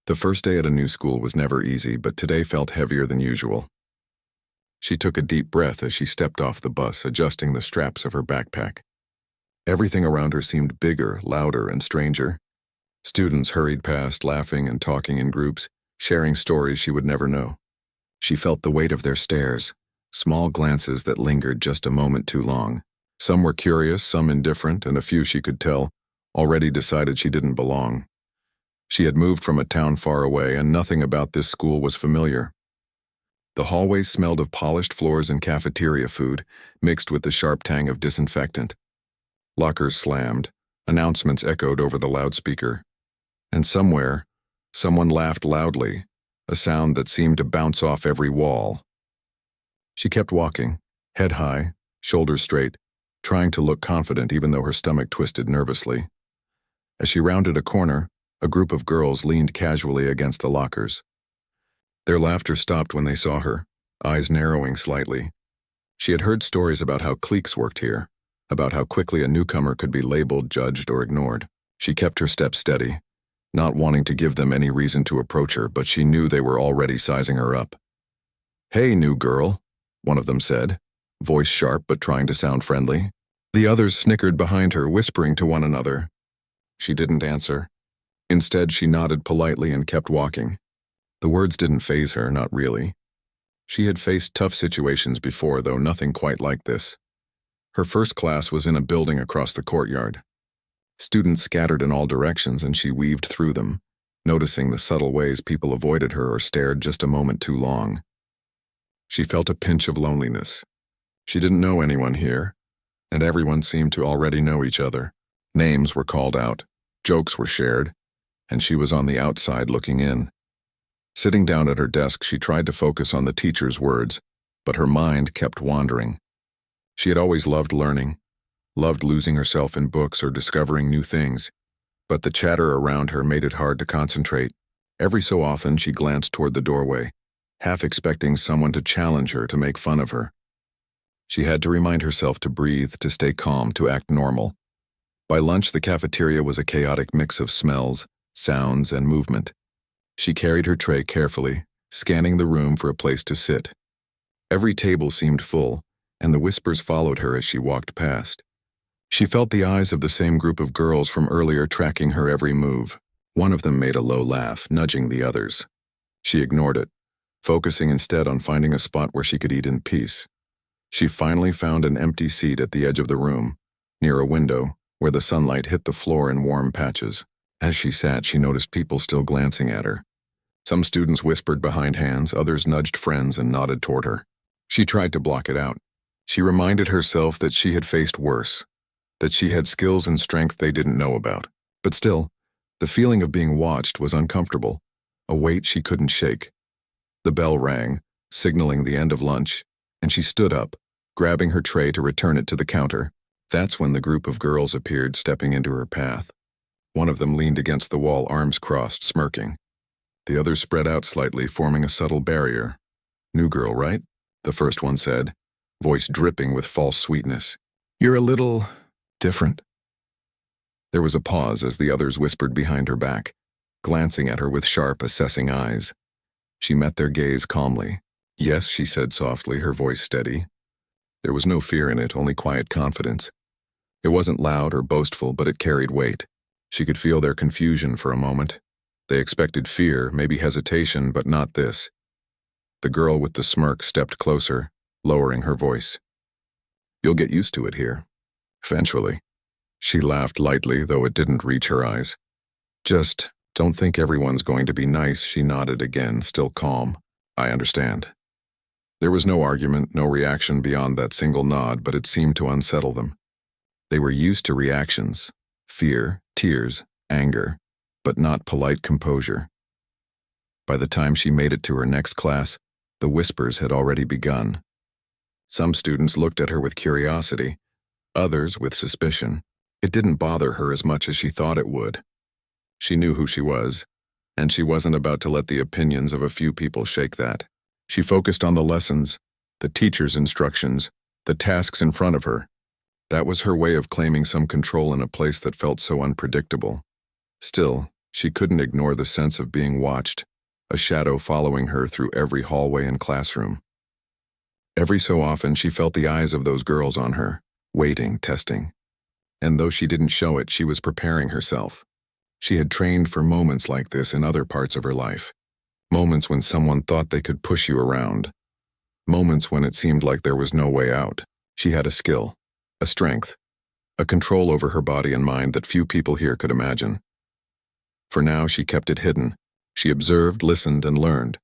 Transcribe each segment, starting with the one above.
The first day at a new school was never easy, but today felt heavier than usual. She took a deep breath as she stepped off the bus, adjusting the straps of her backpack. Everything around her seemed bigger, louder, and stranger. Students hurried past, laughing and talking in groups, sharing stories she would never know. She felt the weight of their stares, small glances that lingered just a moment too long. Some were curious, some indifferent, and a few, she could tell, already decided she didn't belong. She had moved from a town far away, and nothing about this school was familiar. The hallways smelled of polished floors and cafeteria food, mixed with the sharp tang of disinfectant. Lockers slammed, announcements echoed over the loudspeaker. And somewhere, someone laughed loudly, a sound that seemed to bounce off every wall. She kept walking, head high, shoulders straight, trying to look confident even though her stomach twisted nervously. As she rounded a corner, a group of girls leaned casually against the lockers. Their laughter stopped when they saw her, eyes narrowing slightly. She had heard stories about how cliques worked here, about how quickly a newcomer could be labeled, judged, or ignored. She kept her step steady, not wanting to give them any reason to approach her, but she knew they were already sizing her up. "Hey, new girl," one of them said, voice sharp but trying to sound friendly. The others snickered behind her, whispering to one another. She didn't answer. Instead, she nodded politely and kept walking. The words didn't faze her, not really. She had faced tough situations before, though nothing quite like this. Her first class was in a building across the courtyard. Students scattered in all directions, and she weaved through them, noticing the subtle ways people avoided her or stared just a moment too long. She felt a pinch of loneliness. She didn't know anyone here, and everyone seemed to already know each other. Names were called out, jokes were shared, and she was on the outside looking in. Sitting down at her desk, she tried to focus on the teacher's words, but her mind kept wandering. She had always loved learning, loved losing herself in books or discovering new things, but the chatter around her made it hard to concentrate. Every so often, she glanced toward the doorway, half expecting someone to challenge her, to make fun of her. She had to remind herself to breathe, to stay calm, to act normal. By lunch, the cafeteria was a chaotic mix of smells, sounds, and movement. She carried her tray carefully, scanning the room for a place to sit. Every table seemed full, and the whispers followed her as she walked past. She felt the eyes of the same group of girls from earlier tracking her every move. One of them made a low laugh, nudging the others. She ignored it, focusing instead on finding a spot where she could eat in peace. She finally found an empty seat at the edge of the room, near a window, where the sunlight hit the floor in warm patches. As she sat, she noticed people still glancing at her. Some students whispered behind hands, others nudged friends and nodded toward her. She tried to block it out. She reminded herself that she had faced worse, that she had skills and strength they didn't know about. But still, the feeling of being watched was uncomfortable, a weight she couldn't shake. The bell rang, signaling the end of lunch, and she stood up, grabbing her tray to return it to the counter. That's when the group of girls appeared, stepping into her path. One of them leaned against the wall, arms crossed, smirking. The others spread out slightly, forming a subtle barrier. "New girl, right?" the first one said, voice dripping with false sweetness. "You're a little different." There was a pause as the others whispered behind her back, glancing at her with sharp, assessing eyes. She met their gaze calmly. "Yes," she said softly, her voice steady. There was no fear in it, only quiet confidence. It wasn't loud or boastful, but it carried weight. She could feel their confusion for a moment. They expected fear, maybe hesitation, but not this. The girl with the smirk stepped closer, lowering her voice. "You'll get used to it here. Eventually." She laughed lightly, though it didn't reach her eyes. "Just don't think everyone's going to be nice," she nodded again, still calm. "I understand." There was no argument, no reaction beyond that single nod, but it seemed to unsettle them. They were used to reactions, fear, tears, anger, but not polite composure. By the time she made it to her next class, the whispers had already begun. Some students looked at her with curiosity, others with suspicion. It didn't bother her as much as she thought it would. She knew who she was, and she wasn't about to let the opinions of a few people shake that. She focused on the lessons, the teacher's instructions, the tasks in front of her. That was her way of claiming some control in a place that felt so unpredictable. Still, She couldn't ignore the sense of being watched, a shadow following her through every hallway and classroom. Every so often, she felt the eyes of those girls on her, waiting, testing. And though she didn't show it, she was preparing herself. She had trained for moments like this in other parts of her life. Moments when someone thought they could push you around. Moments when it seemed like there was no way out. She had a skill, a strength, a control over her body and mind that few people here could imagine. For now, she kept it hidden. She observed, listened, and learned.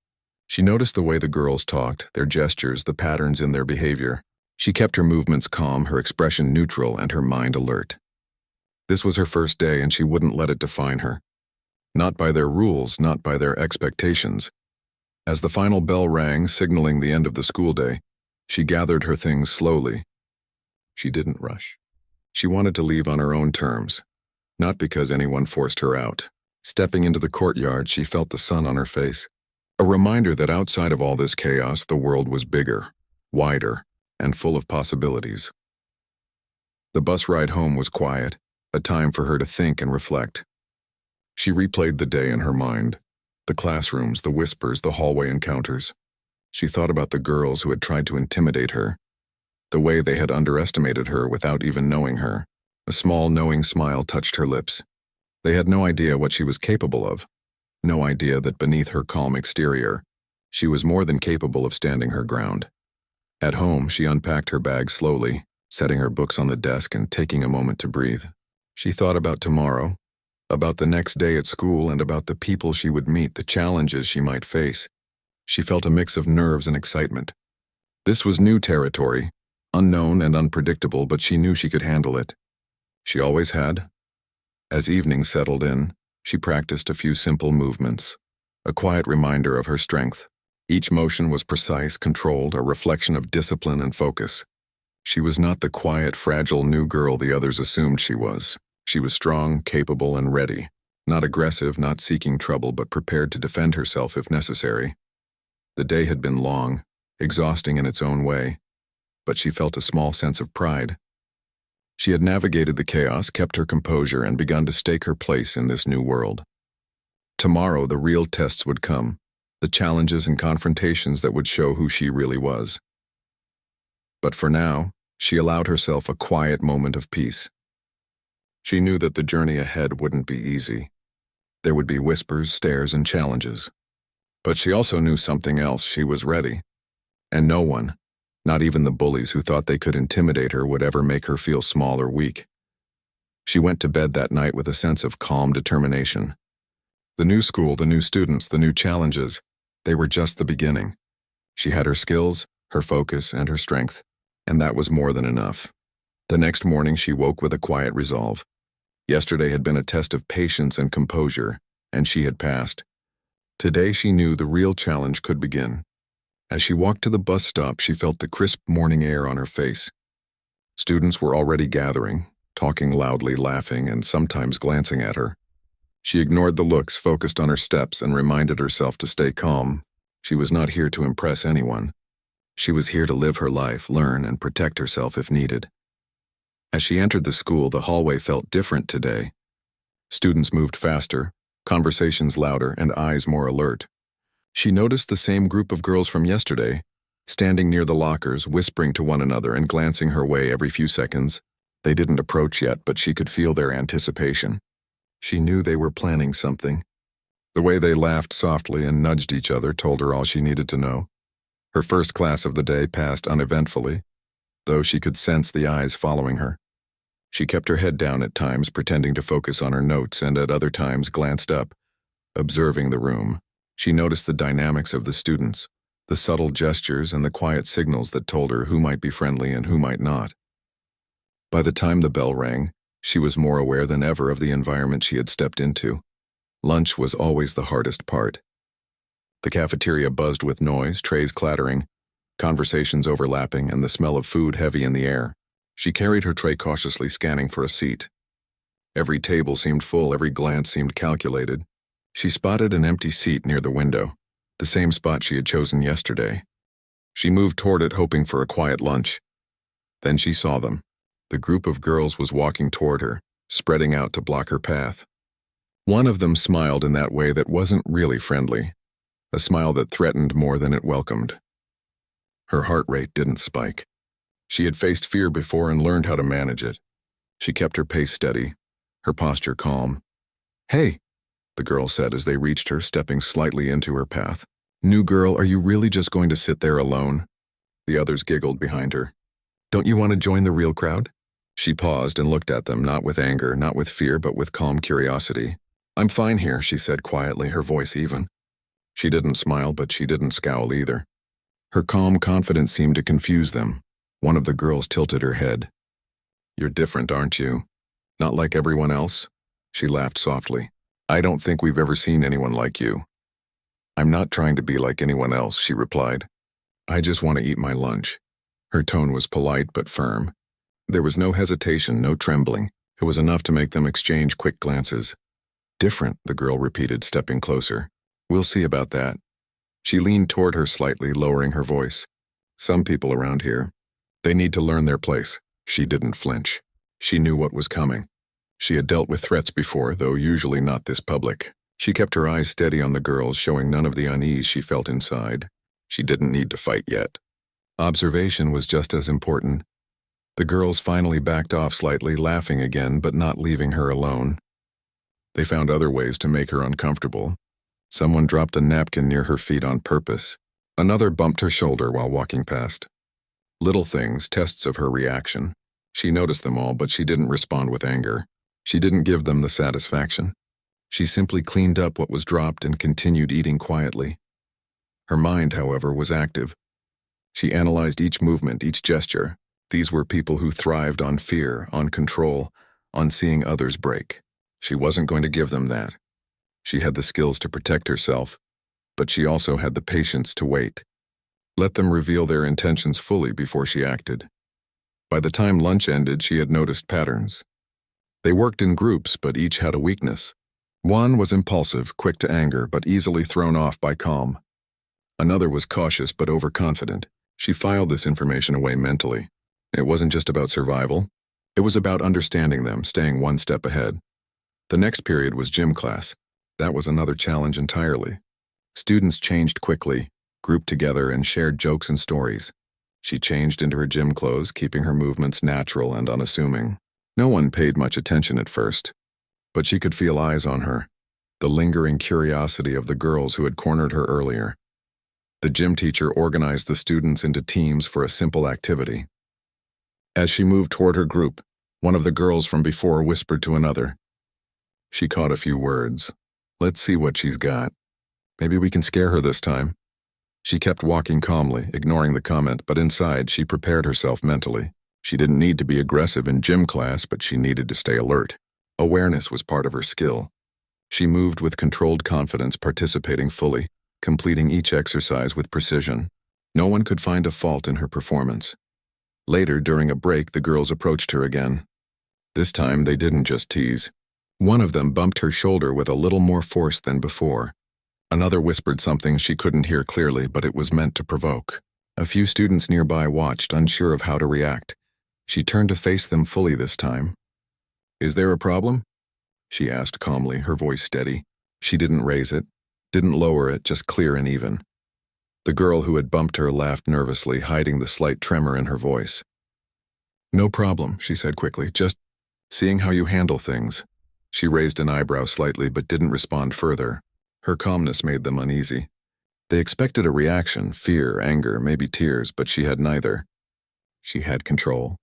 She noticed the way the girls talked, their gestures, the patterns in their behavior. She kept her movements calm, her expression neutral, and her mind alert. This was her first day, and she wouldn't let it define her. Not by their rules, not by their expectations. As the final bell rang, signaling the end of the school day, she gathered her things slowly. She didn't rush. She wanted to leave on her own terms, not because anyone forced her out. Stepping into the courtyard, she felt the sun on her face. A reminder that outside of all this chaos, the world was bigger, wider, and full of possibilities. The bus ride home was quiet, a time for her to think and reflect. She replayed the day in her mind, the classrooms, the whispers, the hallway encounters. She thought about the girls who had tried to intimidate her, the way they had underestimated her without even knowing her. A small, knowing smile touched her lips. They had no idea what she was capable of, no idea that beneath her calm exterior, she was more than capable of standing her ground. At home, she unpacked her bag slowly, setting her books on the desk and taking a moment to breathe. She thought about tomorrow, about the next day at school, and about the people she would meet, the challenges she might face. She felt a mix of nerves and excitement. This was new territory, unknown and unpredictable, but she knew she could handle it. She always had. As evening settled in, she practiced a few simple movements, a quiet reminder of her strength. Each motion was precise, controlled, a reflection of discipline and focus. She was not the quiet, fragile new girl the others assumed she was. She was strong, capable, and ready. Not aggressive, not seeking trouble, but prepared to defend herself if necessary. The day had been long, exhausting in its own way, but she felt a small sense of pride. She had navigated the chaos, kept her composure, and begun to stake her place in this new world. Tomorrow, the real tests would come, the challenges and confrontations that would show who she really was. But for now, she allowed herself a quiet moment of peace. She knew that the journey ahead wouldn't be easy. There would be whispers, stares, and challenges. But she also knew something else: she was ready. And no one, not even the bullies who thought they could intimidate her, would ever make her feel small or weak. She went to bed that night with a sense of calm determination. The new school, the new students, the new challenges, they were just the beginning. She had her skills, her focus, and her strength, and that was more than enough. The next morning, she woke with a quiet resolve. Yesterday had been a test of patience and composure, and she had passed. Today, she knew the real challenge could begin. As she walked to the bus stop, she felt the crisp morning air on her face. Students were already gathering, talking loudly, laughing, and sometimes glancing at her. She ignored the looks, focused on her steps, and reminded herself to stay calm. She was not here to impress anyone. She was here to live her life, learn, and protect herself if needed. As she entered the school, the hallway felt different today. Students moved faster, conversations louder, and eyes more alert. She noticed the same group of girls from yesterday, standing near the lockers, whispering to one another and glancing her way every few seconds. They didn't approach yet, but she could feel their anticipation. She knew they were planning something. The way they laughed softly and nudged each other told her all she needed to know. Her first class of the day passed uneventfully, though she could sense the eyes following her. She kept her head down at times, pretending to focus on her notes, and at other times glanced up, observing the room. She noticed the dynamics of the students, the subtle gestures and the quiet signals that told her who might be friendly and who might not. By the time the bell rang, she was more aware than ever of the environment she had stepped into. Lunch was always the hardest part. The cafeteria buzzed with noise, trays clattering, conversations overlapping, and the smell of food heavy in the air. She carried her tray cautiously, scanning for a seat. Every table seemed full, every glance seemed calculated. She spotted an empty seat near the window, the same spot she had chosen yesterday. She moved toward it, hoping for a quiet lunch. Then she saw them. The group of girls was walking toward her, spreading out to block her path. One of them smiled in that way that wasn't really friendly, a smile that threatened more than it welcomed. Her heart rate didn't spike. She had faced fear before and learned how to manage it. She kept her pace steady, her posture calm. "Hey," the girl said as they reached her, stepping slightly into her path. "New girl, are you really just going to sit there alone?" The others giggled behind her. "Don't you want to join the real crowd?" She paused and looked at them, not with anger, not with fear, but with calm curiosity. "I'm fine here," she said quietly, her voice even. She didn't smile, but she didn't scowl either. Her calm confidence seemed to confuse them. One of the girls tilted her head. "You're different, aren't you? Not like everyone else?" She laughed softly. "I don't think we've ever seen anyone like you." "I'm not trying to be like anyone else," she replied. "I just want to eat my lunch." Her tone was polite but firm. There was no hesitation, no trembling. It was enough to make them exchange quick glances. "Different," the girl repeated, stepping closer. "We'll see about that." She leaned toward her slightly, lowering her voice. "Some people around here, they need to learn their place." She didn't flinch. She knew what was coming. She had dealt with threats before, though usually not this public. She kept her eyes steady on the girls, showing none of the unease she felt inside. She didn't need to fight yet. Observation was just as important. The girls finally backed off slightly, laughing again, but not leaving her alone. They found other ways to make her uncomfortable. Someone dropped a napkin near her feet on purpose. Another bumped her shoulder while walking past. Little things, tests of her reaction. She noticed them all, but she didn't respond with anger. She didn't give them the satisfaction. She simply cleaned up what was dropped and continued eating quietly. Her mind, however, was active. She analyzed each movement, each gesture. These were people who thrived on fear, on control, on seeing others break. She wasn't going to give them that. She had the skills to protect herself, but she also had the patience to wait. Let them reveal their intentions fully before she acted. By the time lunch ended, she had noticed patterns. They worked in groups, but each had a weakness. One was impulsive, quick to anger, but easily thrown off by calm. Another was cautious but overconfident. She filed this information away mentally. It wasn't just about survival. It was about understanding them, staying one step ahead. The next period was gym class. That was another challenge entirely. Students changed quickly, grouped together, and shared jokes and stories. She changed into her gym clothes, keeping her movements natural and unassuming. No one paid much attention at first, but she could feel eyes on her, the lingering curiosity of the girls who had cornered her earlier. The gym teacher organized the students into teams for a simple activity. As she moved toward her group, one of the girls from before whispered to another. She caught a few words. "Let's see what she's got. Maybe we can scare her this time." She kept walking calmly, ignoring the comment, but inside she prepared herself mentally. She didn't need to be aggressive in gym class, but she needed to stay alert. Awareness was part of her skill. She moved with controlled confidence, participating fully, completing each exercise with precision. No one could find a fault in her performance. Later, during a break, the girls approached her again. This time, they didn't just tease. One of them bumped her shoulder with a little more force than before. Another whispered something she couldn't hear clearly, but it was meant to provoke. A few students nearby watched, unsure of how to react. She turned to face them fully this time. "Is there a problem?" she asked calmly, her voice steady. She didn't raise it, didn't lower it, just clear and even. The girl who had bumped her laughed nervously, hiding the slight tremor in her voice. "No problem," she said quickly, "just seeing how you handle things." She raised an eyebrow slightly but didn't respond further. Her calmness made them uneasy. They expected a reaction, fear, anger, maybe tears, but she had neither. She had control.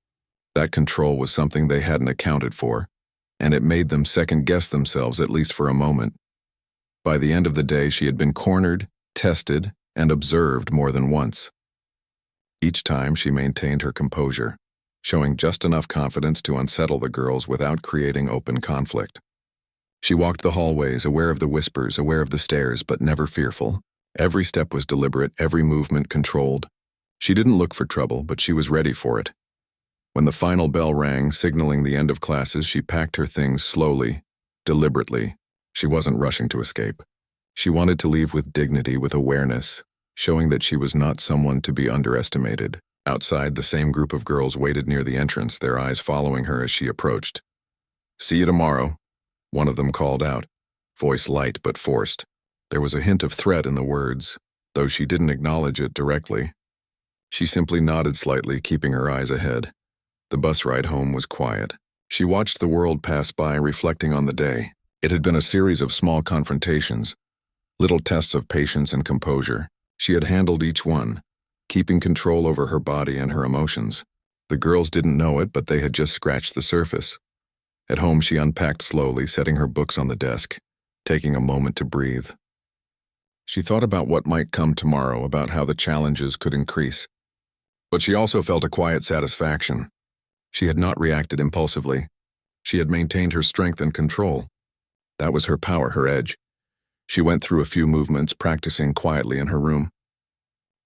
That control was something they hadn't accounted for, and it made them second-guess themselves, at least for a moment. By the end of the day, she had been cornered, tested, and observed more than once. Each time, she maintained her composure, showing just enough confidence to unsettle the girls without creating open conflict. She walked the hallways, aware of the whispers, aware of the stares, but never fearful. Every step was deliberate, every movement controlled. She didn't look for trouble, but she was ready for it. When the final bell rang, signaling the end of classes, she packed her things slowly, deliberately. She wasn't rushing to escape. She wanted to leave with dignity, with awareness, showing that she was not someone to be underestimated. Outside, the same group of girls waited near the entrance, their eyes following her as she approached. "See you tomorrow," one of them called out. voice light but forced. There was a hint of threat in the words, though she didn't acknowledge it directly. She simply nodded slightly, keeping her eyes ahead. The bus ride home was quiet. She watched the world pass by, reflecting on the day. It had been a series of small confrontations, little tests of patience and composure. She had handled each one, keeping control over her body and her emotions. The girls didn't know it, but they had just scratched the surface. At home, she unpacked slowly, setting her books on the desk, taking a moment to breathe. She thought about what might come tomorrow, about how the challenges could increase. But she also felt a quiet satisfaction. She had not reacted impulsively. She had maintained her strength and control. That was her power, her edge. She went through a few movements, practicing quietly in her room.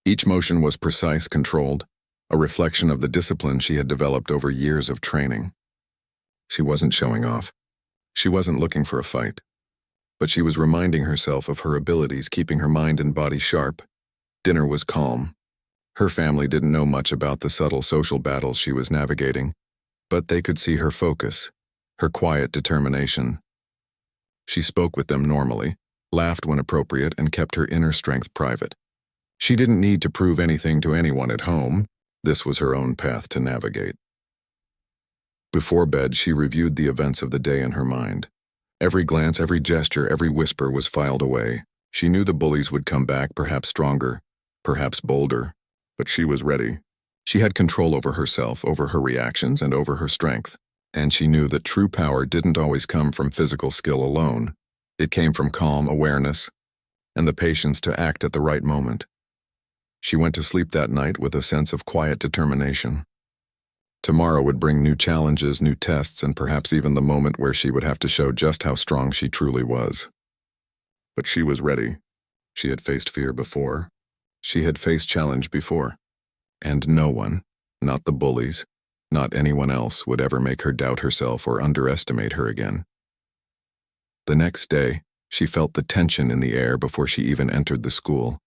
Each motion was precise, controlled, a reflection of the discipline she had developed over years of training. She wasn't showing off. She wasn't looking for a fight. But she was reminding herself of her abilities, keeping her mind and body sharp. Dinner was calm. Her family didn't know much about the subtle social battles she was navigating, but they could see her focus, her quiet determination. She spoke with them normally, laughed when appropriate, and kept her inner strength private. She didn't need to prove anything to anyone at home. This was her own path to navigate. Before bed, she reviewed the events of the day in her mind. Every glance, every gesture, every whisper was filed away. She knew the bullies would come back, perhaps stronger, perhaps bolder, but she was ready. She had control over herself, over her reactions, and over her strength. And she knew that true power didn't always come from physical skill alone. It came from calm awareness and the patience to act at the right moment. She went to sleep that night with a sense of quiet determination. Tomorrow would bring new challenges, new tests, and perhaps even the moment where she would have to show just how strong she truly was. But she was ready. She had faced fear before. She had faced challenge before. And no one, not the bullies, not anyone else, would ever make her doubt herself or underestimate her again. The next day, she felt the tension in the air before she even entered the school.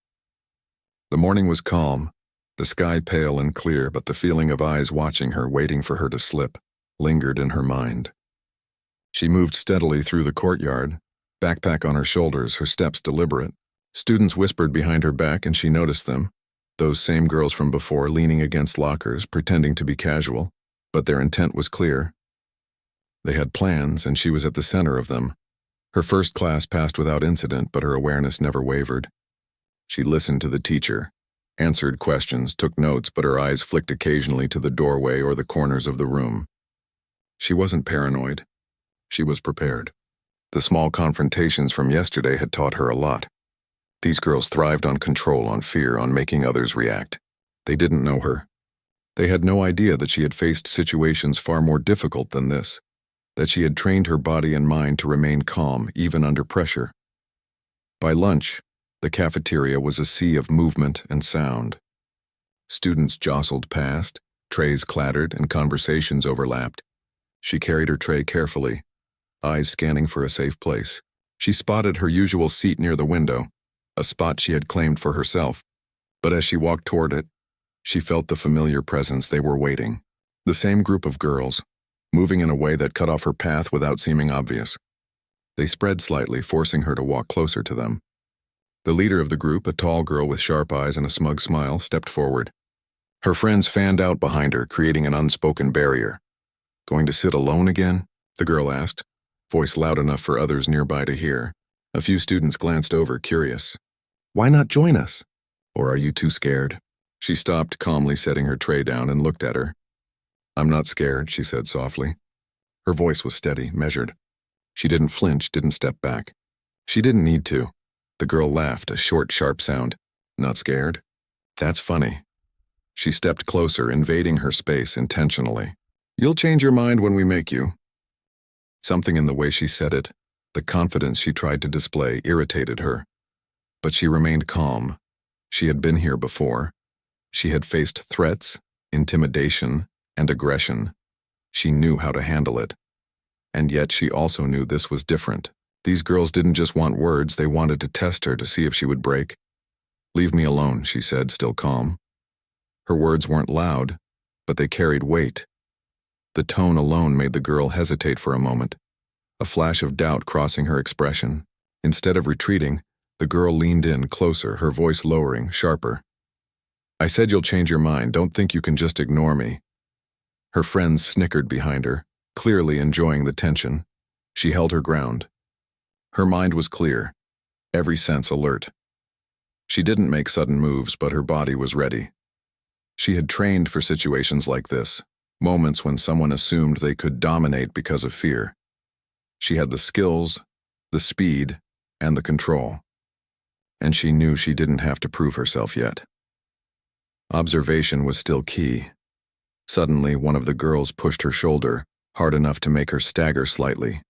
The morning was calm, the sky pale and clear, but the feeling of eyes watching her, waiting for her to slip, lingered in her mind. She moved steadily through the courtyard, backpack on her shoulders, her steps deliberate. Students whispered behind her back and she noticed them, those same girls from before leaning against lockers, pretending to be casual, but their intent was clear. They had plans, and she was at the center of them. Her first class passed without incident, but her awareness never wavered. She listened to the teacher, answered questions, took notes, but her eyes flicked occasionally to the doorway or the corners of the room. She wasn't paranoid. She was prepared. The small confrontations from yesterday had taught her a lot. These girls thrived on control, on fear, on making others react. They didn't know her. They had no idea that she had faced situations far more difficult than this, that she had trained her body and mind to remain calm, even under pressure. By lunch, the cafeteria was a sea of movement and sound. Students jostled past, trays clattered, and conversations overlapped. She carried her tray carefully, eyes scanning for a safe place. She spotted her usual seat near the window, a spot she had claimed for herself. But as she walked toward it, she felt the familiar presence. They were waiting. The same group of girls, moving in a way that cut off her path without seeming obvious. They spread slightly, forcing her to walk closer to them. The leader of the group, a tall girl with sharp eyes and a smug smile, stepped forward. Her friends fanned out behind her, creating an unspoken barrier. "Going to sit alone again?" the girl asked, voice loud enough for others nearby to hear. A few students glanced over, curious. "Why not join us? Or are you too scared?" She stopped, calmly setting her tray down, and looked at her. "I'm not scared," she said softly. Her voice was steady, measured. She didn't flinch, didn't step back. She didn't need to. The girl laughed, a short, sharp sound. "Not scared? That's funny." She stepped closer, invading her space intentionally. "You'll change your mind when we make you." Something in the way she said it, the confidence she tried to display, irritated her. But she remained calm. She had been here before. She had faced threats, intimidation, and aggression. She knew how to handle it. And yet she also knew this was different. These girls didn't just want words, they wanted to test her to see if she would break. "Leave me alone," she said, still calm. Her words weren't loud, but they carried weight. The tone alone made the girl hesitate for a moment, a flash of doubt crossing her expression. Instead of retreating, the girl leaned in closer, her voice lowering, sharper. "I said you'll change your mind. Don't think you can just ignore me." Her friends snickered behind her, clearly enjoying the tension. She held her ground. Her mind was clear, every sense alert. She didn't make sudden moves, but her body was ready. She had trained for situations like this, moments when someone assumed they could dominate because of fear. She had the skills, the speed, and the control. And she knew she didn't have to prove herself yet. Observation was still key. Suddenly, one of the girls pushed her shoulder, hard enough to make her stagger slightly.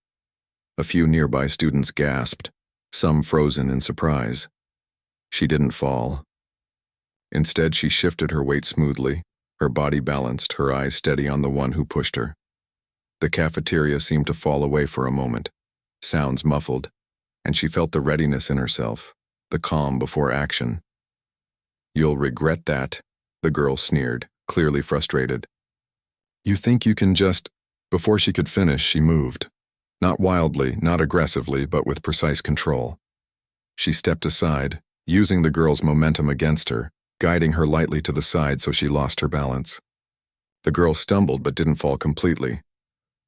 A few nearby students gasped, some frozen in surprise. She didn't fall. Instead, she shifted her weight smoothly, her body balanced, her eyes steady on the one who pushed her. The cafeteria seemed to fall away for a moment, sounds muffled, and she felt the readiness in herself, the calm before action. "You'll regret that," the girl sneered, clearly frustrated. "You think you can just—" Before she could finish, she moved. Not wildly, not aggressively, but with precise control. She stepped aside, using the girl's momentum against her, guiding her lightly to the side so she lost her balance. The girl stumbled but didn't fall completely.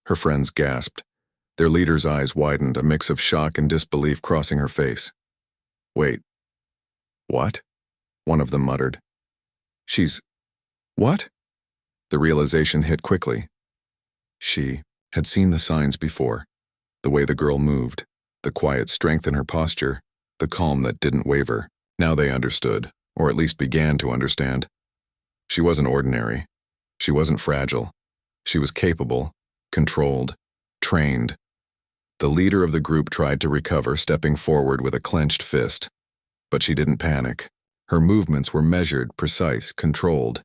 Her friends gasped. Their leader's eyes widened, a mix of shock and disbelief crossing her face. "Wait. What?" one of them muttered. "She's... what?" The realization hit quickly. She had seen the signs before. The way the girl moved, the quiet strength in her posture, the calm that didn't waver. Now they understood, or at least began to understand. She wasn't ordinary. She wasn't fragile. She was capable, controlled, trained. The leader of the group tried to recover, stepping forward with a clenched fist. But she didn't panic. Her movements were measured, precise, controlled.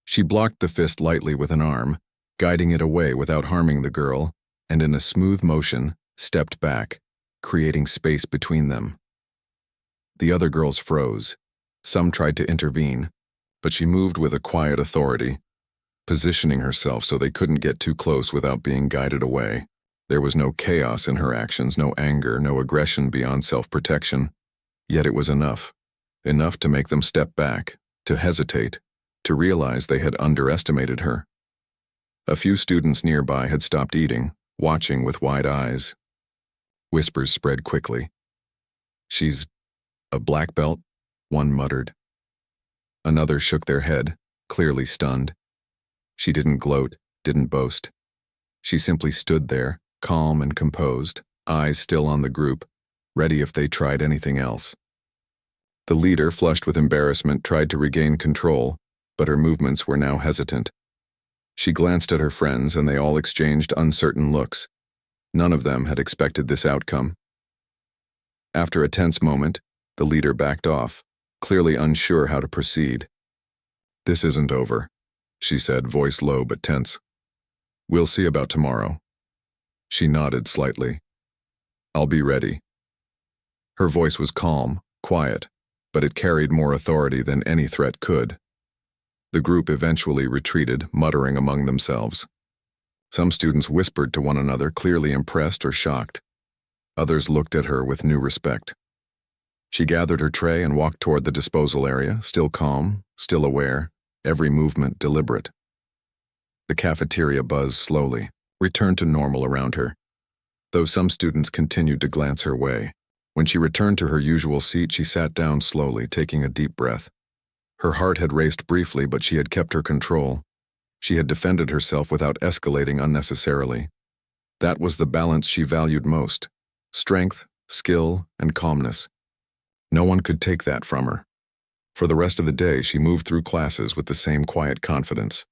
She blocked the fist lightly with an arm, guiding it away without harming the girl, and in a smooth motion, stepped back, creating space between them. The other girls froze. Some tried to intervene, but she moved with a quiet authority, positioning herself so they couldn't get too close without being guided away. There was no chaos in her actions, no anger, no aggression beyond self-protection. Yet it was enough. Enough to make them step back, to hesitate, to realize they had underestimated her. A few students nearby had stopped eating, watching with wide eyes. Whispers spread quickly. "She's a black belt," one muttered. Another shook their head, clearly stunned. She didn't gloat, didn't boast. She simply stood there, calm and composed, eyes still on the group, ready if they tried anything else. The leader, flushed with embarrassment, tried to regain control, but her movements were now hesitant. She glanced at her friends, and they all exchanged uncertain looks. None of them had expected this outcome. After a tense moment, the leader backed off, clearly unsure how to proceed. "This isn't over," she said, voice low but tense. "We'll see about tomorrow." She nodded slightly. "I'll be ready." Her voice was calm, quiet, but it carried more authority than any threat could. The group eventually retreated, muttering among themselves. Some students whispered to one another, clearly impressed or shocked. Others looked at her with new respect. She gathered her tray and walked toward the disposal area, still calm, still aware, every movement deliberate. The cafeteria buzzed slowly, returned to normal around her, though some students continued to glance her way. When she returned to her usual seat, she sat down slowly, taking a deep breath. Her heart had raced briefly, but she had kept her control. She had defended herself without escalating unnecessarily. That was the balance she valued most: strength, skill, and calmness. No one could take that from her. For the rest of the day, she moved through classes with the same quiet confidence.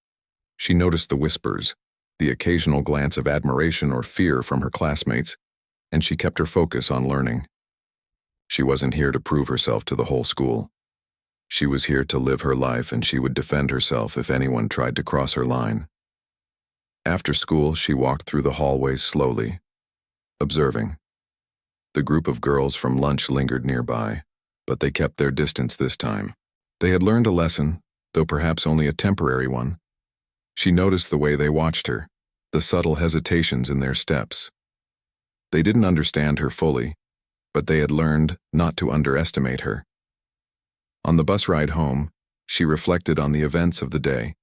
She noticed the whispers, the occasional glance of admiration or fear from her classmates, and she kept her focus on learning. She wasn't here to prove herself to the whole school. She was here to live her life, and she would defend herself if anyone tried to cross her line. After school, she walked through the hallways slowly, observing. The group of girls from lunch lingered nearby, but they kept their distance this time. They had learned a lesson, though perhaps only a temporary one. She noticed the way they watched her, the subtle hesitations in their steps. They didn't understand her fully, but they had learned not to underestimate her. On the bus ride home, she reflected on the events of the day.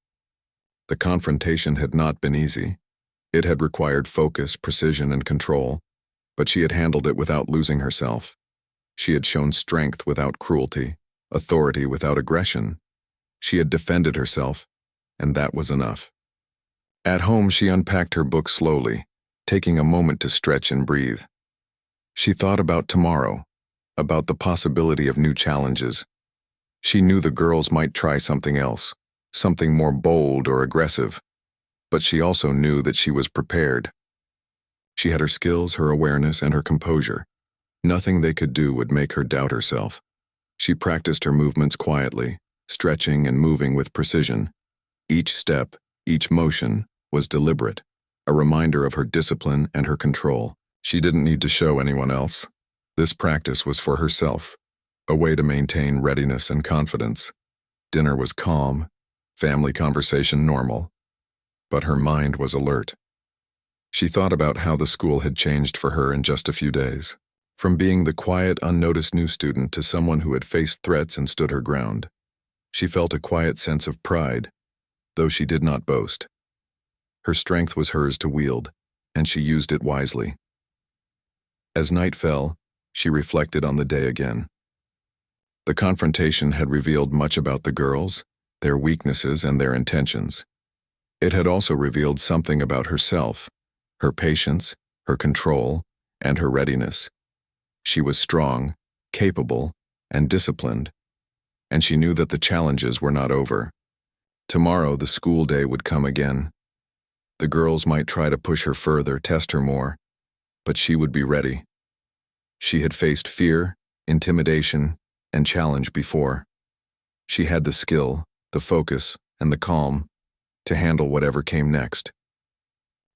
The confrontation had not been easy. It had required focus, precision, and control, but she had handled it without losing herself. She had shown strength without cruelty, authority without aggression. She had defended herself, and that was enough. At home, she unpacked her book slowly, taking a moment to stretch and breathe. She thought about tomorrow, about the possibility of new challenges. She knew the girls might try something else, something more bold or aggressive, but she also knew that she was prepared. She had her skills, her awareness, and her composure. Nothing they could do would make her doubt herself. She practiced her movements quietly, stretching and moving with precision. Each step, each motion, was deliberate, a reminder of her discipline and her control. She didn't need to show anyone else. This practice was for herself, a way to maintain readiness and confidence. Dinner was calm, family conversation normal, but her mind was alert. She thought about how the school had changed for her in just a few days. From being the quiet, unnoticed new student to someone who had faced threats and stood her ground. She felt a quiet sense of pride, though she did not boast. Her strength was hers to wield, and she used it wisely. As night fell, she reflected on the day again. The confrontation had revealed much about the girls, their weaknesses, and their intentions. It had also revealed something about herself, her patience, her control, and her readiness. She was strong, capable, and disciplined, and she knew that the challenges were not over. Tomorrow, the school day would come again. The girls might try to push her further, test her more, but she would be ready. She had faced fear, intimidation, and challenge before. She had the skill, the focus, and the calm to handle whatever came next.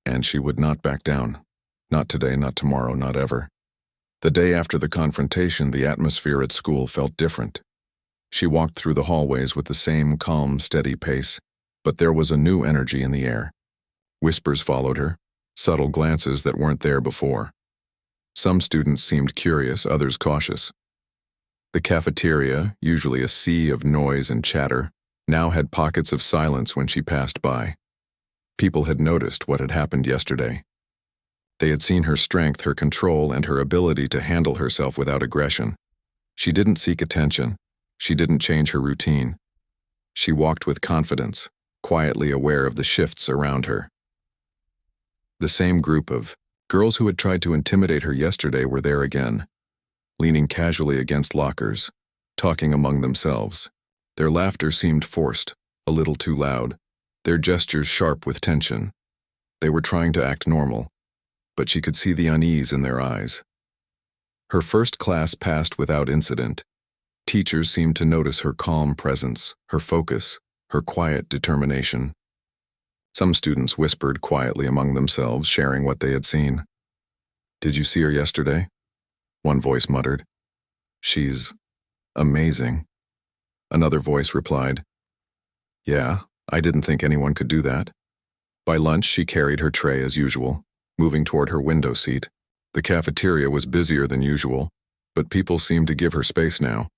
And she would not back down. Not today, not tomorrow, not ever. The day after the confrontation, the atmosphere at school felt different. She walked through the hallways with the same calm, steady pace, but there was a new energy in the air. Whispers followed her, subtle glances that weren't there before. Some students seemed curious, others cautious. The cafeteria, usually a sea of noise and chatter, now had pockets of silence when she passed by. People had noticed what had happened yesterday. They had seen her strength, her control, and her ability to handle herself without aggression. She didn't seek attention. She didn't change her routine. She walked with confidence, quietly aware of the shifts around her. The same group of girls who had tried to intimidate her yesterday were there again, leaning casually against lockers, talking among themselves. Their laughter seemed forced, a little too loud, their gestures sharp with tension. They were trying to act normal, but she could see the unease in their eyes. Her first class passed without incident. Teachers seemed to notice her calm presence, her focus, her quiet determination. Some students whispered quietly among themselves, sharing what they had seen. "Did you see her yesterday?" One voice muttered. "She's amazing." Another voice replied, "Yeah, I didn't think anyone could do that." By lunch, she carried her tray as usual, moving toward her window seat. The cafeteria was busier than usual, but people seemed to give her space now.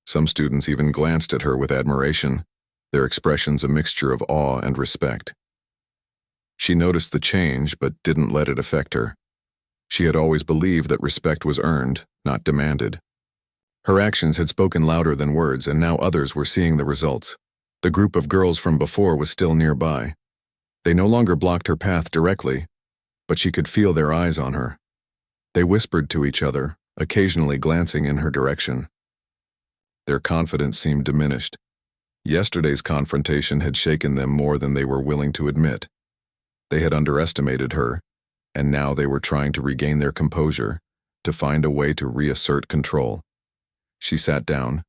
Some students even glanced at her with admiration, their expressions a mixture of awe and respect. She noticed the change, but didn't let it affect her. She had always believed that respect was earned, not demanded. Her actions had spoken louder than words, and now others were seeing the results. The group of girls from before was still nearby. They no longer blocked her path directly, but she could feel their eyes on her. They whispered to each other, occasionally glancing in her direction. Their confidence seemed diminished. Yesterday's confrontation had shaken them more than they were willing to admit. They had underestimated her, and now they were trying to regain their composure, to find a way to reassert control. She sat down,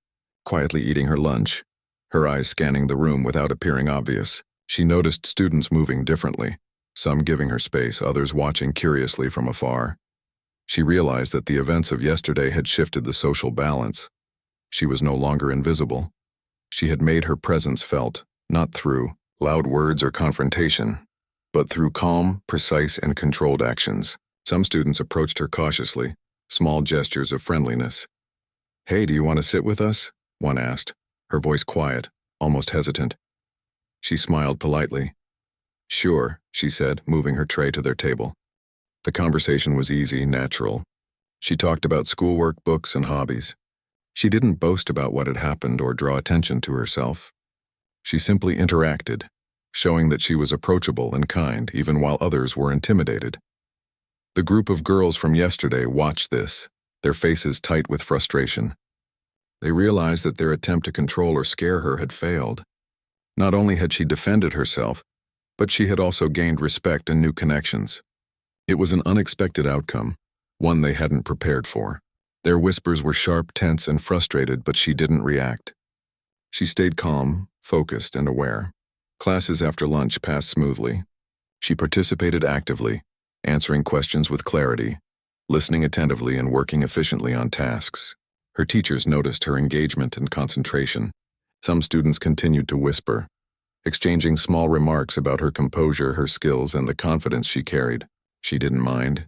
quietly eating her lunch, her eyes scanning the room without appearing obvious. She noticed students moving differently, some giving her space, others watching curiously from afar. She realized that the events of yesterday had shifted the social balance. She was no longer invisible. She had made her presence felt, not through loud words or confrontation, but through calm, precise, and controlled actions. Some students approached her cautiously, small gestures of friendliness. "Hey, do you want to sit with us?" one asked, her voice quiet, almost hesitant. She smiled politely. "Sure," she said, moving her tray to their table. The conversation was easy, natural. She talked about schoolwork, books, and hobbies. She didn't boast about what had happened or draw attention to herself. She simply interacted, showing that she was approachable and kind even while others were intimidated. The group of girls from yesterday watched this, their faces tight with frustration. They realized that their attempt to control or scare her had failed. Not only had she defended herself, but she had also gained respect and new connections. It was an unexpected outcome, one they hadn't prepared for. Their whispers were sharp, tense, and frustrated, but she didn't react. She stayed calm, focused, and aware. Classes after lunch passed smoothly. She participated actively, answering questions with clarity, listening attentively, and working efficiently on tasks. Her teachers noticed her engagement and concentration. Some students continued to whisper, exchanging small remarks about her composure, her skills, and the confidence she carried. She didn't mind.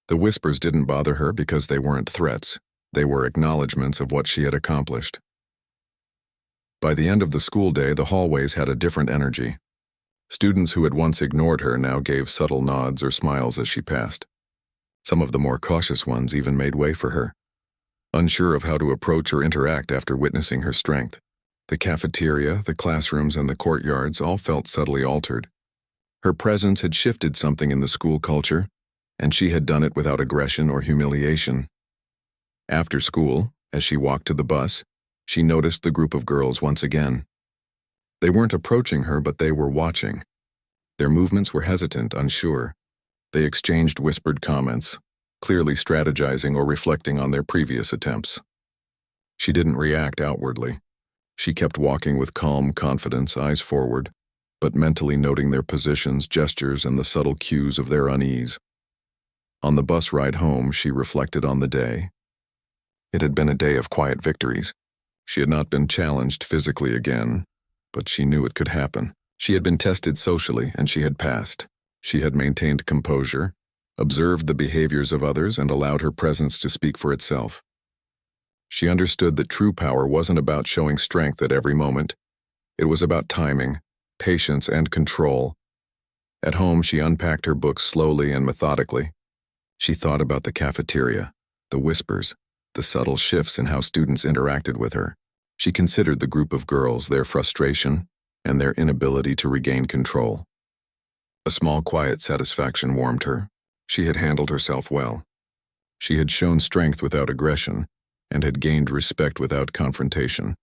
The whispers didn't bother her because they weren't threats. They were acknowledgments of what she had accomplished. By the end of the school day, the hallways had a different energy. Students who had once ignored her now gave subtle nods or smiles as she passed. Some of the more cautious ones even made way for her, unsure of how to approach or interact after witnessing her strength. The cafeteria, the classrooms, and the courtyards all felt subtly altered. Her presence had shifted something in the school culture, and she had done it without aggression or humiliation. After school, as she walked to the bus, she noticed the group of girls once again. They weren't approaching her, but they were watching. Their movements were hesitant, unsure. They exchanged whispered comments, clearly strategizing or reflecting on their previous attempts. She didn't react outwardly. She kept walking with calm confidence, eyes forward, but mentally noting their positions, gestures, and the subtle cues of their unease. On the bus ride home, she reflected on the day. It had been a day of quiet victories. She had not been challenged physically again, but she knew it could happen. She had been tested socially, and she had passed. She had maintained composure, observed the behaviors of others, and allowed her presence to speak for itself. She understood that true power wasn't about showing strength at every moment. It was about timing, patience, and control. At home, she unpacked her books slowly and methodically. She thought about the cafeteria, the whispers, the subtle shifts in how students interacted with her. She considered the group of girls, their frustration, and their inability to regain control. A small, quiet satisfaction warmed her. She had handled herself well. She had shown strength without aggression, and had gained respect without confrontation.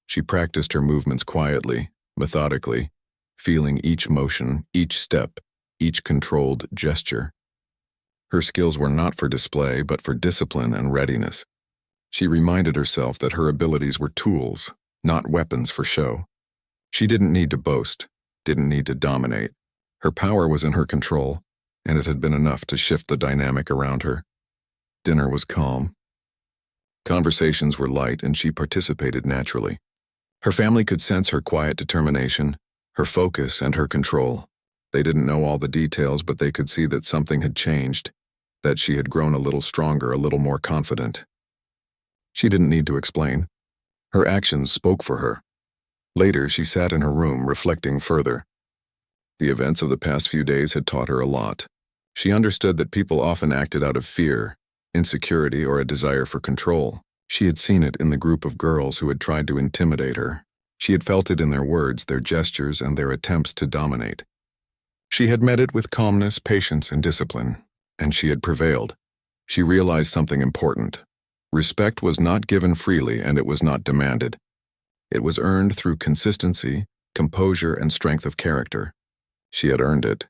She practiced her movements quietly, methodically, feeling each motion, each step, each controlled gesture. Her skills were not for display, but for discipline and readiness. She reminded herself that her abilities were tools, not weapons for show. She didn't need to boast, didn't need to dominate. Her power was in her control, and it had been enough to shift the dynamic around her. Dinner was calm. Conversations were light, and she participated naturally. Her family could sense her quiet determination, her focus, and her control. They didn't know all the details, but they could see that something had changed, that she had grown a little stronger, a little more confident. She didn't need to explain. Her actions spoke for her. Later, she sat in her room, reflecting further. The events of the past few days had taught her a lot. She understood that people often acted out of fear, insecurity, or a desire for control. She had seen it in the group of girls who had tried to intimidate her. She had felt it in their words, their gestures, and their attempts to dominate. She had met it with calmness, patience, and discipline, and she had prevailed. She realized something important. Respect was not given freely, and it was not demanded. It was earned through consistency, composure, and strength of character. She had earned it,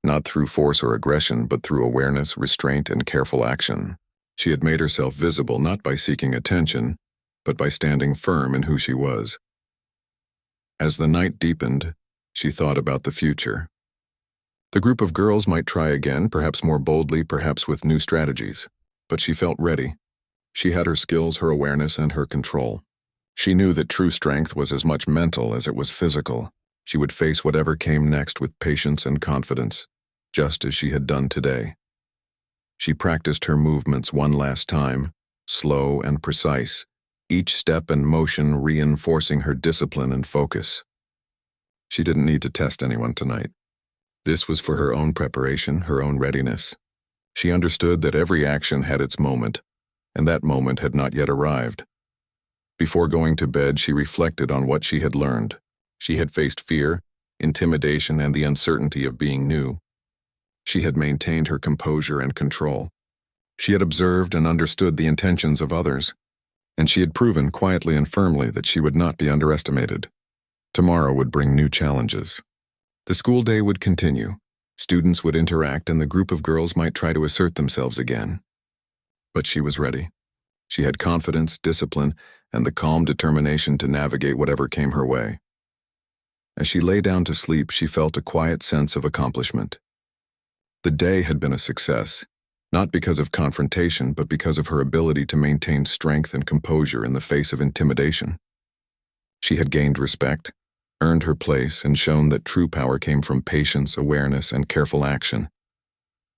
not through force or aggression, but through awareness, restraint, and careful action. She had made herself visible not by seeking attention, but by standing firm in who she was. As the night deepened, she thought about the future. The group of girls might try again, perhaps more boldly, perhaps with new strategies. But she felt ready. She had her skills, her awareness, and her control. She knew that true strength was as much mental as it was physical. She would face whatever came next with patience and confidence, just as she had done today. She practiced her movements one last time, slow and precise, each step and motion reinforcing her discipline and focus. She didn't need to test anyone tonight. This was for her own preparation, her own readiness. She understood that every action had its moment, and that moment had not yet arrived. Before going to bed, she reflected on what she had learned. She had faced fear, intimidation, and the uncertainty of being new. She had maintained her composure and control. She had observed and understood the intentions of others, and she had proven quietly and firmly that she would not be underestimated. Tomorrow would bring new challenges. The school day would continue. Students would interact, and the group of girls might try to assert themselves again. But she was ready. She had confidence, discipline, and the calm determination to navigate whatever came her way. As she lay down to sleep, she felt a quiet sense of accomplishment. The day had been a success, not because of confrontation, but because of her ability to maintain strength and composure in the face of intimidation. She had gained respect, earned her place, and shown that true power came from patience, awareness, and careful action.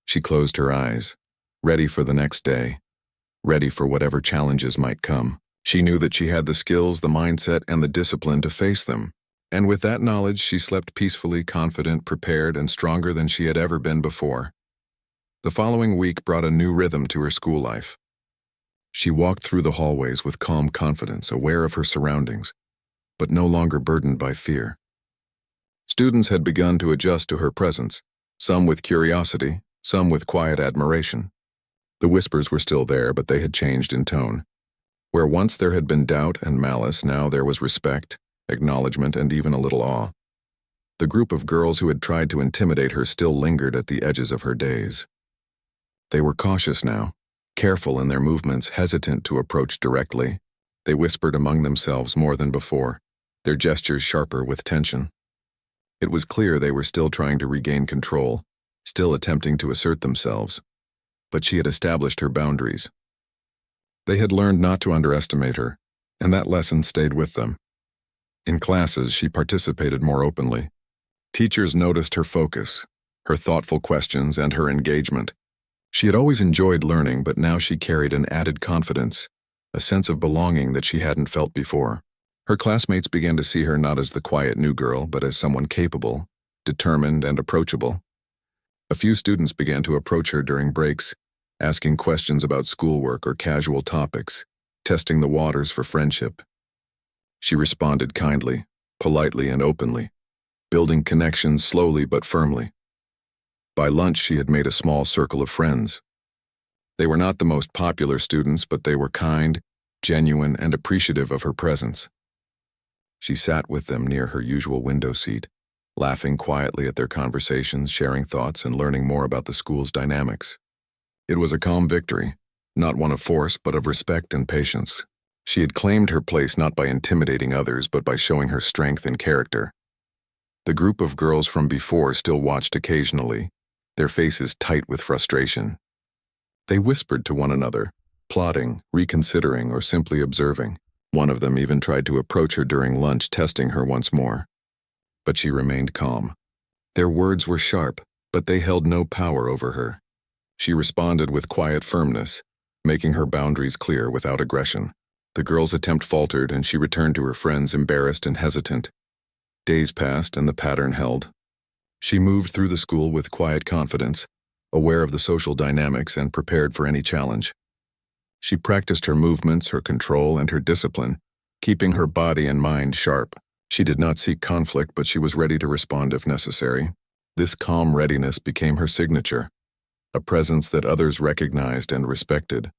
She closed her eyes, ready for the next day, ready for whatever challenges might come. She knew that she had the skills, the mindset, and the discipline to face them. And with that knowledge, she slept peacefully, confident, prepared, and stronger than she had ever been before. The following week brought a new rhythm to her school life. She walked through the hallways with calm confidence, aware of her surroundings, but no longer burdened by fear. Students had begun to adjust to her presence, some with curiosity, some with quiet admiration. The whispers were still there, but they had changed in tone. Where once there had been doubt and malice, now there was respect, acknowledgement, and even a little awe. The group of girls who had tried to intimidate her still lingered at the edges of her days. They were cautious now, careful in their movements, hesitant to approach directly. They whispered among themselves more than before, their gestures sharper with tension. It was clear they were still trying to regain control, still attempting to assert themselves. But she had established her boundaries. They had learned not to underestimate her, and that lesson stayed with them. In classes, she participated more openly. Teachers noticed her focus, her thoughtful questions, and her engagement. She had always enjoyed learning, but now she carried an added confidence, a sense of belonging that she hadn't felt before. Her classmates began to see her not as the quiet new girl, but as someone capable, determined, and approachable. A few students began to approach her during breaks, asking questions about schoolwork or casual topics, testing the waters for friendship. She responded kindly, politely, and openly, building connections slowly but firmly. By lunch, she had made a small circle of friends. They were not the most popular students, but they were kind, genuine, and appreciative of her presence. She sat with them near her usual window seat, laughing quietly at their conversations, sharing thoughts, and learning more about the school's dynamics. It was a calm victory, not one of force, but of respect and patience. She had claimed her place not by intimidating others, but by showing her strength and character. The group of girls from before still watched occasionally, their faces tight with frustration. They whispered to one another, plotting, reconsidering, or simply observing. One of them even tried to approach her during lunch, testing her once more. But she remained calm. Their words were sharp, but they held no power over her. She responded with quiet firmness, making her boundaries clear without aggression. The girl's attempt faltered, and she returned to her friends embarrassed and hesitant. Days passed, and the pattern held. She moved through the school with quiet confidence, aware of the social dynamics and prepared for any challenge. She practiced her movements, her control, and her discipline, keeping her body and mind sharp. She did not seek conflict, but she was ready to respond if necessary. This calm readiness became her signature, a presence that others recognized and respected.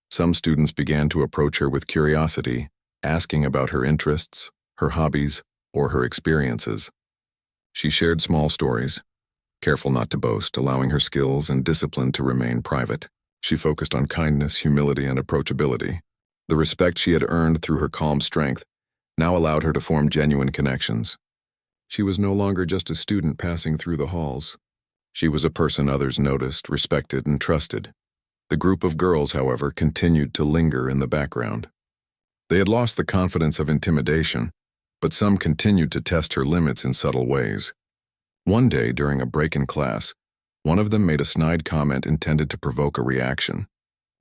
Some students began to approach her with curiosity, asking about her interests, her hobbies, or her experiences. She shared small stories, careful not to boast, allowing her skills and discipline to remain private. She focused on kindness, humility, and approachability. The respect she had earned through her calm strength now allowed her to form genuine connections. She was no longer just a student passing through the halls. She was a person others noticed, respected, and trusted. The group of girls, however, continued to linger in the background. They had lost the confidence of intimidation, but some continued to test her limits in subtle ways. One day, during a break in class, One of them made a snide comment intended to provoke a reaction.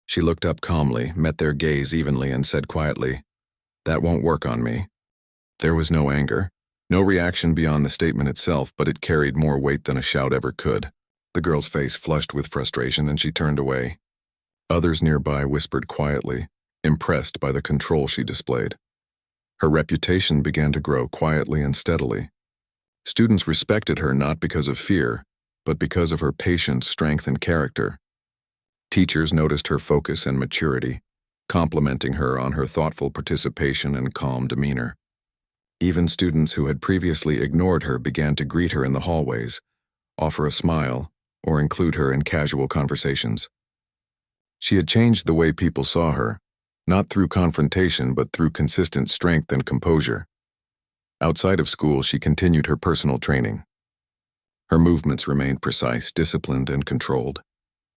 She looked up calmly, met their gaze evenly, and said quietly, "That won't work on me." There was no anger, no reaction beyond the statement itself, but it carried more weight than a shout ever could. The girl's face flushed with frustration and she turned away. Others nearby whispered quietly, impressed by the control she displayed. Her reputation began to grow quietly and steadily. Students respected her not because of fear, but because of her patience, strength, and character. Teachers noticed her focus and maturity, complimenting her on her thoughtful participation and calm demeanor. Even students who had previously ignored her began to greet her in the hallways, offer a smile, or include her in casual conversations. She had changed the way people saw her, not through confrontation but through consistent strength and composure. Outside of school, she continued her personal training. Her movements remained precise, disciplined, and controlled.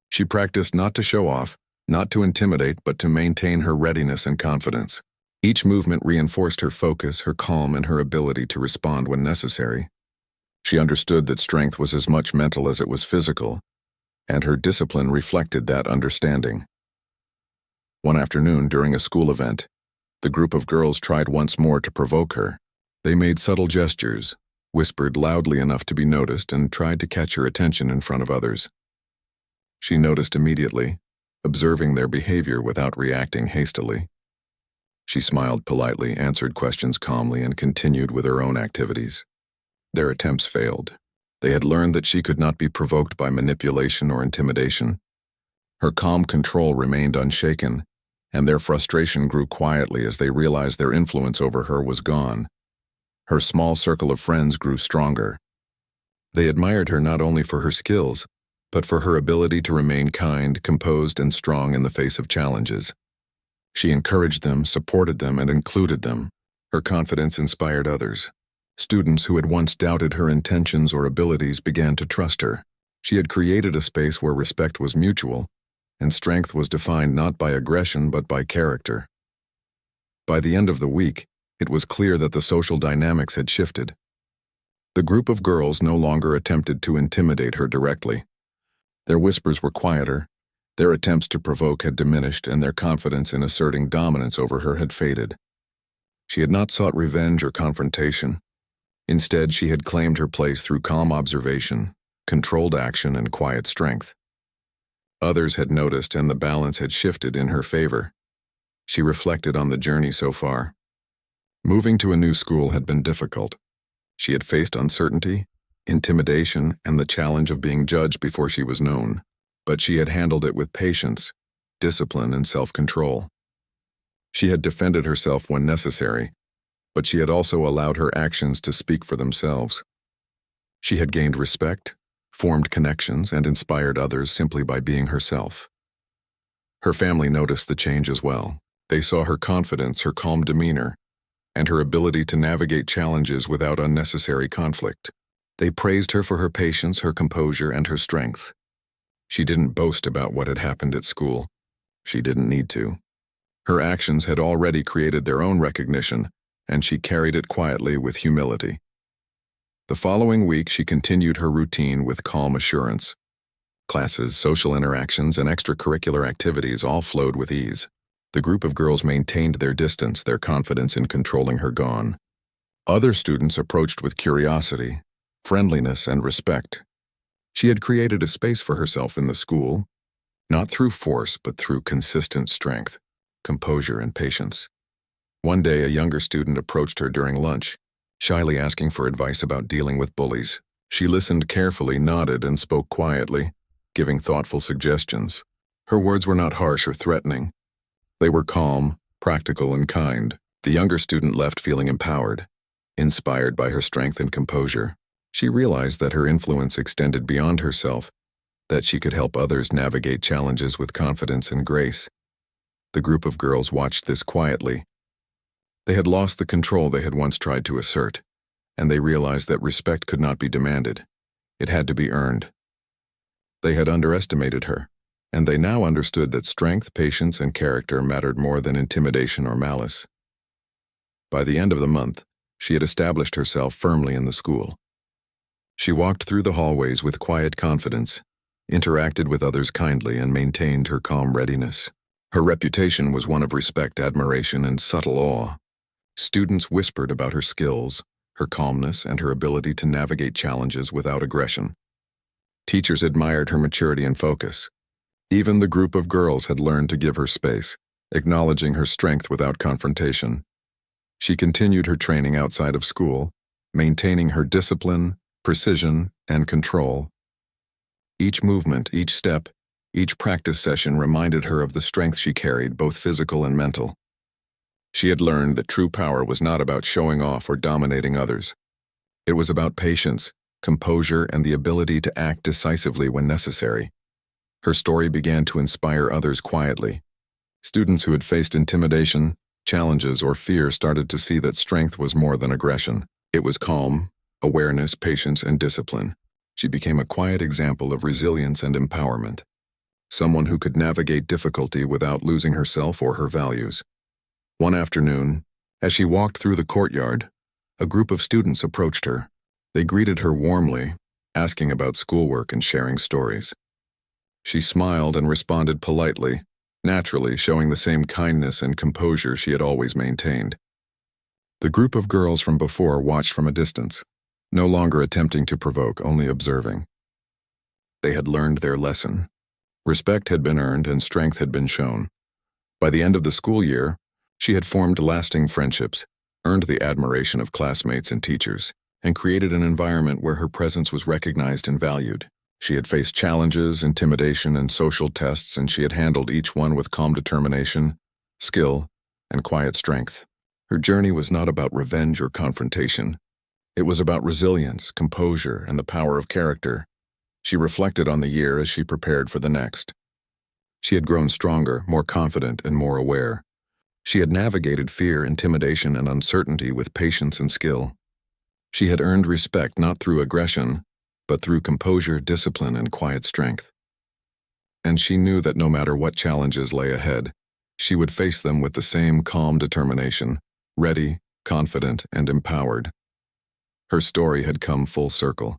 She practiced not to show off, not to intimidate, but to maintain her readiness and confidence. Each movement reinforced her focus, her calm, and her ability to respond when necessary. She understood that strength was as much mental as it was physical, and her discipline reflected that understanding. One afternoon during a school event, the group of girls tried once more to provoke her. They made subtle gestures, whispered loudly enough to be noticed, and tried to catch her attention in front of others. She noticed immediately, observing their behavior without reacting hastily. She smiled politely, answered questions calmly, and continued with her own activities. Their attempts failed. They had learned that she could not be provoked by manipulation or intimidation. Her calm control remained unshaken, and their frustration grew quietly as they realized their influence over her was gone. Her small circle of friends grew stronger. They admired her not only for her skills, but for her ability to remain kind, composed, and strong in the face of challenges. She encouraged them, supported them, and included them. Her confidence inspired others. Students who had once doubted her intentions or abilities began to trust her. She had created a space where respect was mutual, and strength was defined not by aggression but by character. By the end of the week, it was clear that the social dynamics had shifted. The group of girls no longer attempted to intimidate her directly. Their whispers were quieter, their attempts to provoke had diminished, and their confidence in asserting dominance over her had faded. She had not sought revenge or confrontation. Instead, she had claimed her place through calm observation, controlled action, and quiet strength. Others had noticed, and the balance had shifted in her favor. She reflected on the journey so far. Moving to a new school had been difficult. She had faced uncertainty, intimidation, and the challenge of being judged before she was known. But she had handled it with patience, discipline, and self-control. She had defended herself when necessary, but she had also allowed her actions to speak for themselves. She had gained respect, formed connections, and inspired others simply by being herself. Her family noticed the change as well. They saw her confidence, her calm demeanor, and her ability to navigate challenges without unnecessary conflict. They praised her for her patience, her composure, and her strength. She didn't boast about what had happened at school. She didn't need to. Her actions had already created their own recognition, and she carried it quietly with humility. The following week, she continued her routine with calm assurance. Classes, social interactions, and extracurricular activities all flowed with ease. The group of girls maintained their distance, their confidence in controlling her gone. Other students approached with curiosity, friendliness, and respect. She had created a space for herself in the school, not through force but through consistent strength, composure, and patience. One day, a younger student approached her during lunch, shyly asking for advice about dealing with bullies. She listened carefully, nodded, and spoke quietly, giving thoughtful suggestions. Her words were not harsh or threatening. They were calm, practical, and kind. The younger student left feeling empowered, inspired by her strength and composure. She realized that her influence extended beyond herself, that she could help others navigate challenges with confidence and grace. The group of girls watched this quietly. They had lost the control they had once tried to assert, and they realized that respect could not be demanded. It had to be earned. They had underestimated her, and they now understood that strength, patience, and character mattered more than intimidation or malice. By the end of the month, she had established herself firmly in the school. She walked through the hallways with quiet confidence, interacted with others kindly, and maintained her calm readiness. Her reputation was one of respect, admiration, and subtle awe. Students whispered about her skills, her calmness, and her ability to navigate challenges without aggression. Teachers admired her maturity and focus. Even the group of girls had learned to give her space, acknowledging her strength without confrontation. She continued her training outside of school, maintaining her discipline, precision, and control. Each movement, each step, each practice session reminded her of the strength she carried, both physical and mental. She had learned that true power was not about showing off or dominating others. It was about patience, composure, and the ability to act decisively when necessary. Her story began to inspire others quietly. Students who had faced intimidation, challenges, or fear started to see that strength was more than aggression. It was calm, awareness, patience, and discipline. She became a quiet example of resilience and empowerment. Someone who could navigate difficulty without losing herself or her values. One afternoon, as she walked through the courtyard, a group of students approached her. They greeted her warmly, asking about schoolwork and sharing stories. She smiled and responded politely, naturally showing the same kindness and composure she had always maintained. The group of girls from before watched from a distance, no longer attempting to provoke, only observing. They had learned their lesson. Respect had been earned and strength had been shown. By the end of the school year, she had formed lasting friendships, earned the admiration of classmates and teachers, and created an environment where her presence was recognized and valued. She had faced challenges, intimidation, and social tests, and she had handled each one with calm determination, skill, and quiet strength. Her journey was not about revenge or confrontation. It was about resilience, composure, and the power of character. She reflected on the year as she prepared for the next. She had grown stronger, more confident, and more aware. She had navigated fear, intimidation, and uncertainty with patience and skill. She had earned respect not through aggression, but through composure, discipline, and quiet strength. And she knew that no matter what challenges lay ahead, she would face them with the same calm determination, ready, confident, and empowered. Her story had come full circle.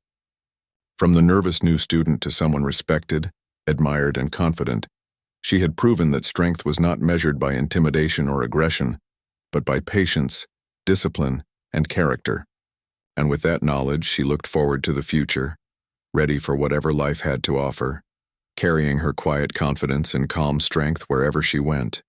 From the nervous new student to someone respected, admired, and confident, she had proven that strength was not measured by intimidation or aggression, but by patience, discipline, and character. And with that knowledge, she looked forward to the future, ready for whatever life had to offer, carrying her quiet confidence and calm strength wherever she went.